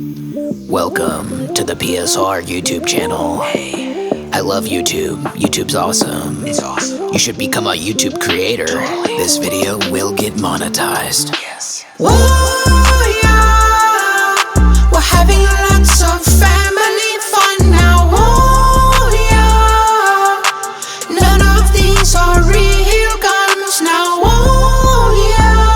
Welcome to the PSR YouTube channel. Hey, I love YouTube. YouTube's awesome. It's awesome. You should become a YouTube creator. Totally. This video will get monetized. Yes. Whoa, yeah. We're having lots of family fun now. Whoa, yeah. None of these are real guns now. Whoa, yeah.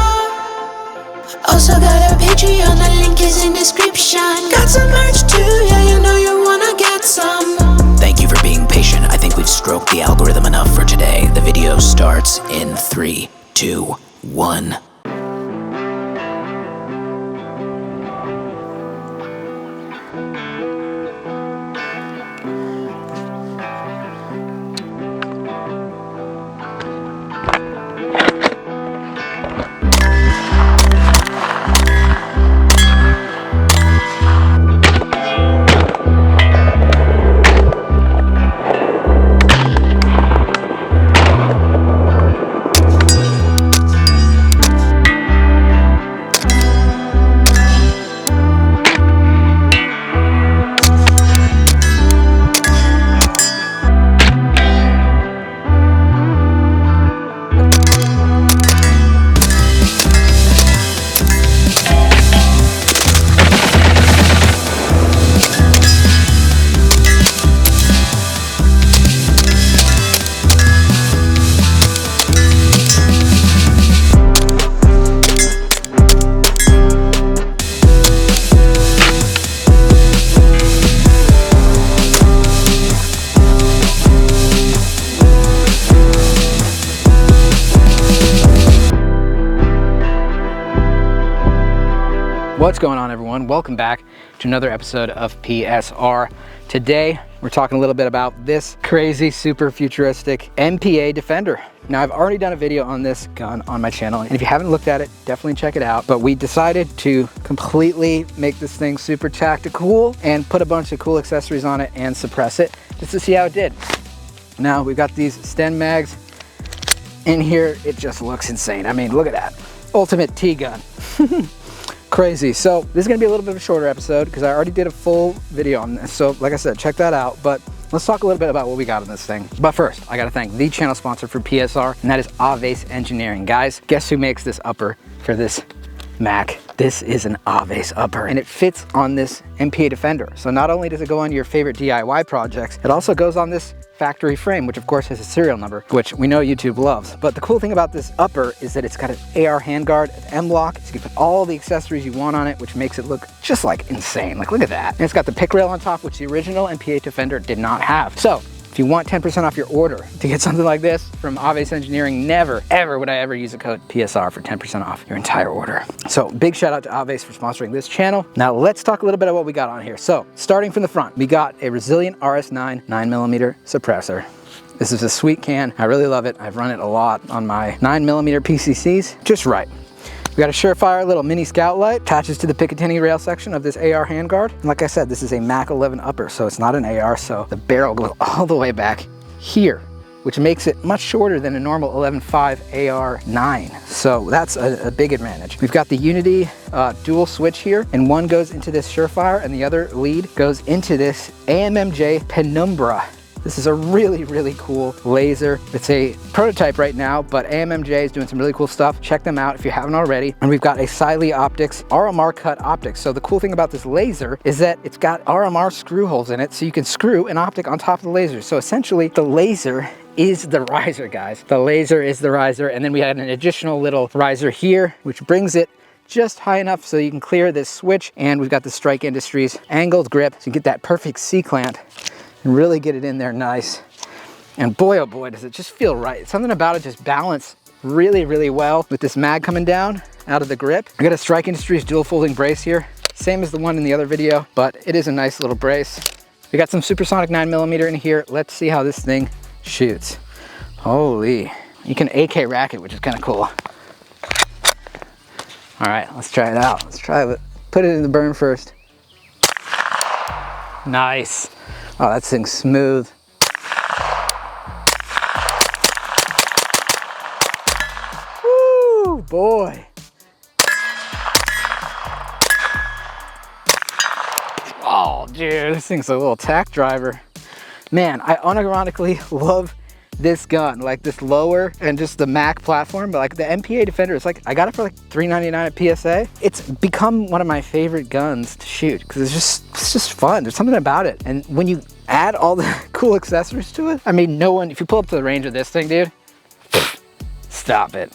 Also got a Patreon, the link is in description. Got some merch too, yeah, you know you wanna get some. Thank you for being patient. I think we've stroked the algorithm enough for today. The video starts in 3, 2, 1. What's going on, everyone? Welcome back to another episode of PSR. Today, we're talking a little bit about this crazy, super futuristic MPA Defender. Now, I've already done a video on this gun on my channel, and if you haven't looked at it, definitely check it out. But we decided to completely make this thing super tactical and put a bunch of cool accessories on it and suppress it just to see how it did. Now, we've got these Sten mags in here. It just looks insane. I mean, look at that. Ultimate T-gun. Crazy. So this is going to be a little bit of a shorter episode because I already did a full video on this. So like I said, check that out. But let's talk a little bit about what we got on this thing. But first, I got to thank the channel sponsor for PSR, and that is Aves Engineering. Guys, guess who makes this upper for this Mac? This is an Aves upper, and it fits on this MPA Defender. So not only does it go on your favorite DIY projects, it also goes on this factory frame, which of course has a serial number, which we know YouTube loves. But the cool thing about this upper is that it's got an AR handguard, an M-lock, so you can put all the accessories you want on it, which makes it look just like insane. Like, look at that. And it's got the pick rail on top, which the original MPA Defender did not have. So if you want 10% off your order to get something like this from Aves Engineering, never, ever would I ever use a code PSR for 10% off your entire order. So big shout out to Aves for sponsoring this channel. Now let's talk a little bit about what we got on here. So starting from the front, we got a Resilient RS9 9mm suppressor. This is a sweet can. I really love it. I've run it a lot on my 9mm PCCs, just right. We got a Surefire little mini scout light, attaches to the Picatinny rail section of this AR handguard. And like I said, this is a Mac 11 upper, so it's not an AR, so the barrel goes all the way back here, which makes it much shorter than a normal 11.5 AR9. So that's a big advantage. We've got the Unity dual switch here, and one goes into this Surefire and the other lead goes into this AMMJ Penumbra. This is a really, really cool laser. It's a prototype right now, but AMMJ is doing some really cool stuff. Check them out if you haven't already. And we've got a Siley Optics RMR cut optics. So the cool thing about this laser is that it's got RMR screw holes in it, so you can screw an optic on top of the laser. So essentially, the laser is the riser, guys. The laser is the riser. And then we had an additional little riser here, which brings it just high enough so you can clear this switch. And we've got the Strike Industries angled grip, so you get that perfect C-clamp and really get it in there nice. And boy, oh boy, does it just feel right. Something about it just balanced really, really well with this mag coming down out of the grip. I got a Strike Industries dual folding brace here, same as the one in the other video, but it is a nice little brace. We got some supersonic 9mm in here. Let's see how this thing shoots. Holy, you can AK rack it, which is kind of cool. All right, let's try it out. Let's try it. Put it in the burn first. Nice. Oh, that thing's smooth. Woo, boy. Oh, dude, this thing's a little tack driver. Man, I unironically love this gun, like this lower and just the Mac platform, but like the MPA Defender, it's like, I got it for like $3.99 at PSA. It's become one of my favorite guns to shoot because it's just fun. There's something about it. And when you add all the cool accessories to it, I mean, no one, if you pull up to the range of this thing, dude, stop it.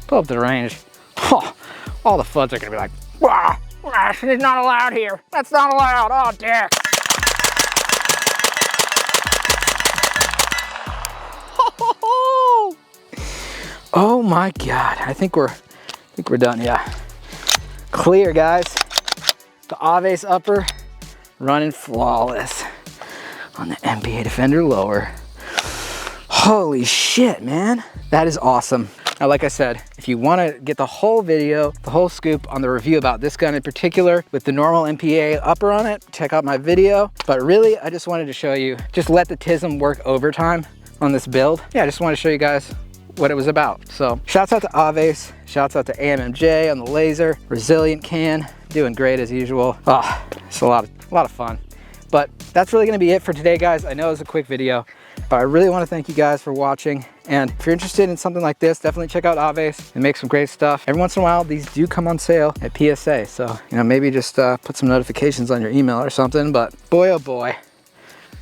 Pull up to the range, oh, all the floods are gonna be like, wow, it's not allowed here. That's not allowed, oh, dick. Oh my God, I think we're done, yeah. Clear, guys. The Aves upper running flawless on the MPA Defender lower. Holy shit, man. That is awesome. Now, like I said, if you want to get the whole video, the whole scoop on the review about this gun in particular with the normal MPA upper on it, check out my video. But really, I just wanted to show you, just let the TISM work overtime on this build. Yeah, I just want to show you guys what it was about. So shouts out to Aves, shouts out to AMMJ on the laser, Resilient Can, doing great as usual. Oh, it's a lot of fun. But that's really gonna be it for today, guys. I know it was a quick video, but I really want to thank you guys for watching. And if you're interested in something like this, definitely check out Aves and make some great stuff. Every once in a while, these do come on sale at PSA. So, you know, maybe just put some notifications on your email or something, but boy, oh boy,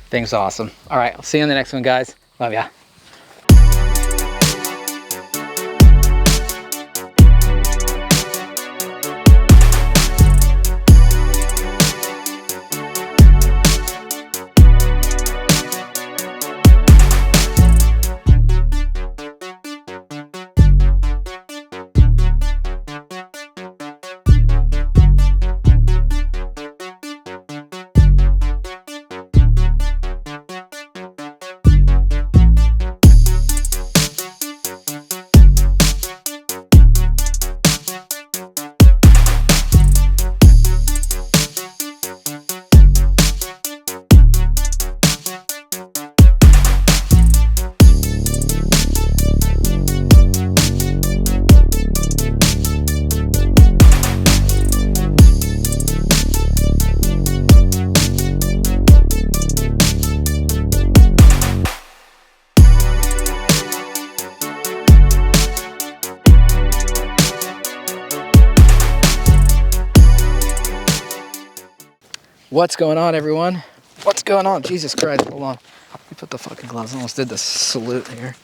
thing's awesome. All right, I'll see you in the next one, guys. Love ya. What's going on, everyone? What's going on? Jesus Christ, hold on. Let me put the fucking gloves on. Almost did the salute here.